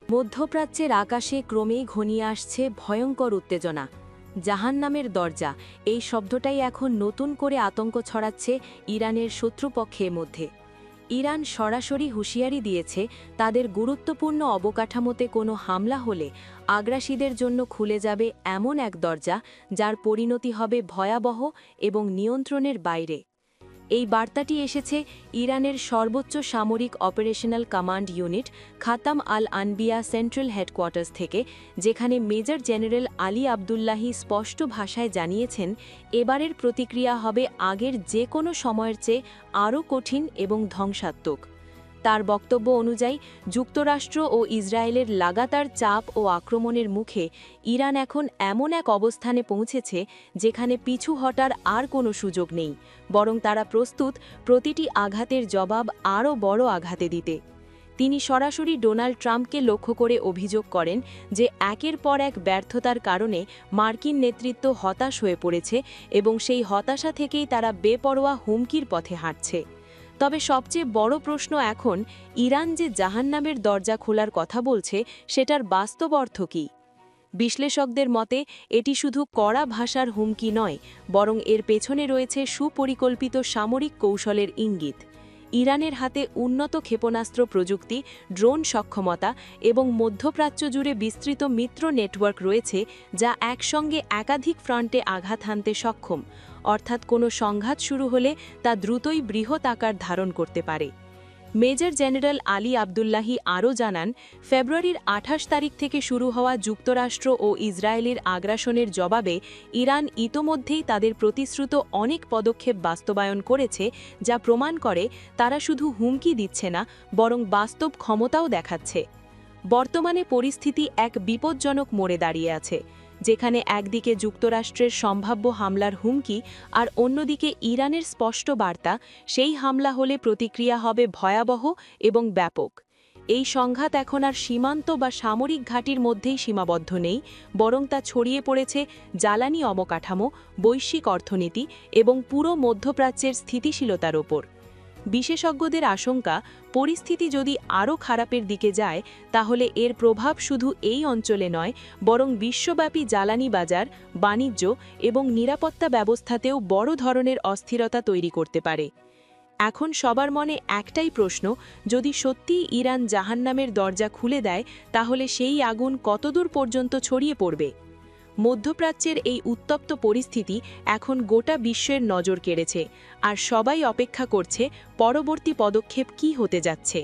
মধ্যপ্রাচ্যের আকাশে ক্রমেই ঘনিয়ে আসছে ভয়ঙ্কর উত্তেজনা। জাহান্নামের দরজা, এই শব্দটাই এখন নতুন করে আতঙ্ক ছড়াচ্ছে ইরানের শত্রুপক্ষের মধ্যে। ইরান সরাসরি হুঁশিয়ারি দিয়েছে তাদের গুরুত্বপূর্ণ অবকাঠামোতে কোনো হামলা হলে আগ্রাসীদের জন্য খুলে যাবে এমন এক দরজা যার পরিণতি হবে ভয়াবহ এবং নিয়ন্ত্রণের বাইরে। এই বার্তাটি এসেছে ইরানের সর্বোচ্চ সামরিক অপারেশনাল কমান্ড ইউনিট খাতাম আল আনবিয়া সেন্ট্রাল হেডকোয়ার্টার্স থেকে, যেখানে মেজর জেনারেল আলী আবদুল্লাহি স্পষ্ট ভাষায় জানিয়েছেন এবারের প্রতিক্রিয়া হবে আগের যে কোনো সময়ের চেয়ে আরও কঠিন এবং ধ্বংসাত্মক। তার বক্তব্য অনুযায়ী যুক্তরাষ্ট্র ও ইসরায়েলের লাগাতার চাপ ও আক্রমণের মুখে ইরান এখন এমন এক অবস্থানে পৌঁছেছে যেখানে পিছু হটার আর কোনো সুযোগ নেই, বরং তারা প্রস্তুত প্রতিটি আঘাতের জবাব আরও বড় আঘাতে দিতে। তিনি সরাসরি ডোনাল্ড ট্রাম্পকে লক্ষ্য করে অভিযোগ করেন যে একের পর এক ব্যর্থতার কারণে মার্কিন নেতৃত্ব হতাশ হয়ে পড়েছে এবং সেই হতাশা থেকেই তারা বেপরোয়া হুমকির পথে হাঁটছে। তবে সবচেয়ে বড় প্রশ্ন এখন, ইরান যে জাহান্নামের দরজা খোলার কথা বলছে সেটার বাস্তব অর্থ কী? বিশ্লেষকদের মতে এটি শুধু কড়া ভাষার হুমকি নয়, বরং এর পেছনে রয়েছে সুপরিকল্পিত সামরিক কৌশলের ইঙ্গিত। ইরানের হাতে উন্নত ক্ষেপণাস্ত্র প্রযুক্তি, ড্রোন সক্ষমতা এবং মধ্যপ্রাচ্য জুড়ে বিস্তৃত মিত্র নেটওয়ার্ক রয়েছে যা একসঙ্গে একাধিক ফ্রন্টে আঘাত হানতে সক্ষম, অর্থাৎ কোনো সংঘাত শুরু হলে তা দ্রুতই বৃহৎ আকার ধারণ করতে পারে। মেজর জেনারেল আলী আবদুল্লাহি আরও জানান, ফেব্রুয়ারির ২৮ তারিখ থেকে শুরু হওয়া যুক্তরাষ্ট্র ও ইসরায়েলের আগ্রাসনের জবাবে ইরান ইতোমধ্যেই তাদের প্রতিশ্রুত অনেক পদক্ষেপ বাস্তবায়ন করেছে, যা প্রমাণ করে তারা শুধু হুমকি দিচ্ছে না, বরং বাস্তব ক্ষমতাও দেখাচ্ছে। বর্তমানে পরিস্থিতি এক বিপজ্জনক মোড়ে দাঁড়িয়ে আছে, যেখানে একদিকে যুক্তরাষ্ট্রের সম্ভাব্য হামলার হুমকি আর অন্যদিকে ইরানের স্পষ্ট বার্তা সেই হামলা হলে প্রতিক্রিয়া হবে ভয়াবহ এবং ব্যাপক। এই সংঘাত এখন আর সীমান্ত বা সামরিক ঘাঁটির মধ্যেই সীমাবদ্ধ নেই, বরং তা ছড়িয়ে পড়েছে জ্বালানি অবকাঠামো, বৈশ্বিক অর্থনীতি এবং পুরো মধ্যপ্রাচ্যের স্থিতিশীলতার ওপর। বিশেষজ্ঞদের আশঙ্কা, পরিস্থিতি যদি আরও খারাপের দিকে যায় তাহলে এর প্রভাব শুধু এই অঞ্চলে নয়, বরং বিশ্বব্যাপী জ্বালানি বাজার, বাণিজ্য এবং নিরাপত্তা ব্যবস্থাতেও বড় ধরনের অস্থিরতা তৈরি করতে পারে। এখন সবার মনে একটাই প্রশ্ন, যদি সত্যিই ইরান জাহান্নামের দরজা খুলে দেয় তাহলে সেই আগুন কতদূর পর্যন্ত ছড়িয়ে পড়বে? মধ্যপ্রাচ্যের এই উত্তপ্ত পরিস্থিতি এখন গোটা বিশ্বের নজর কেড়েছে, আর সবাই অপেক্ষা করছে পরবর্তী পদক্ষেপ কী হতে যাচ্ছে।